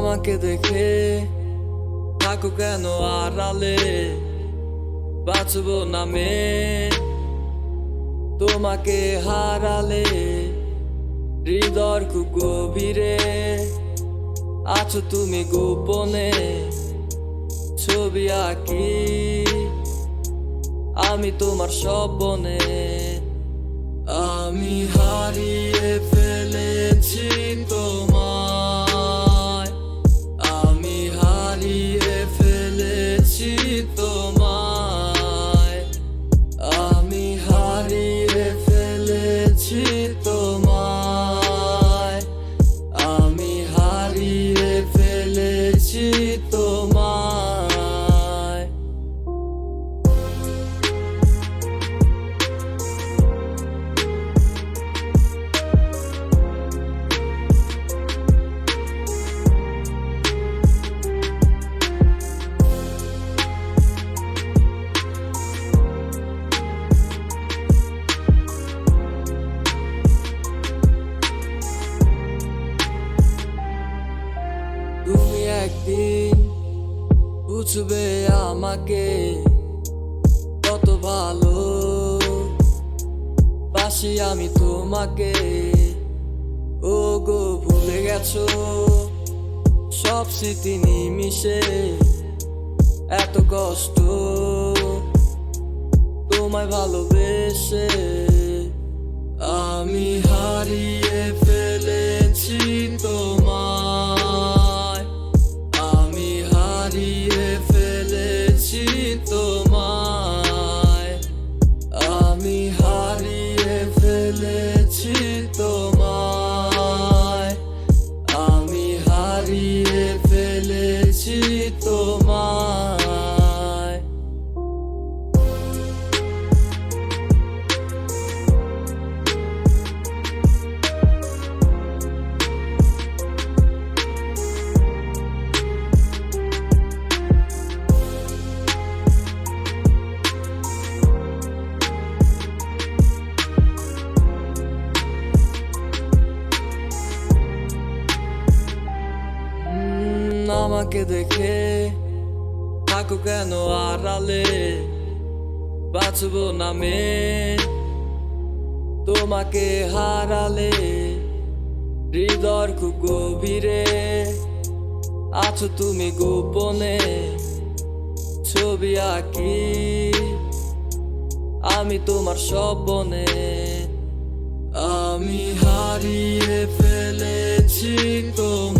আমাকে দেখে থাকো কেন আড়ালে, বাঁচবো নামে তোমাকে হারালে। হৃদয়ের খুব গভীরে আছো তুমি গোপনে, ছবি আঁকি আমি তোমার স্বপ্নে। আমি হারিয়ে ফেলেছি তোমায়, আমি হারিয়ে ফেলেছি তোমায়, আমি হারিয়ে ফেলেছি তোমায়, আমি হারিয়ে ফেলেছি তোমায়। তুমি একদিন বুঝবে আমাকে কত ভালো বাসি আমি তোমাকে। ও গো ভুলে গেছো সব স্মৃতি নিমিশে, এত কষ্ট তোমায় ভালোবেসে। আমি হারিয়ে ফেলেছি তোমায়, আমি হারিয়ে ফেলেছি তোমায়, আমি হারিয়ে ফেলেছি তোমায়, আমি হারিয়ে ফেলেছি তোমায়। আমাকে দেখে থাকো কেন আড়ালে, বাঁচবো নামে তোমাকে হারালে। হৃদয়ের খুব গভীরে আছো তুমি গোপনে, ছবি আঁকি আমি তোমার স্বপ্নে। আমি হারিয়ে ফেলেছি তোমায়।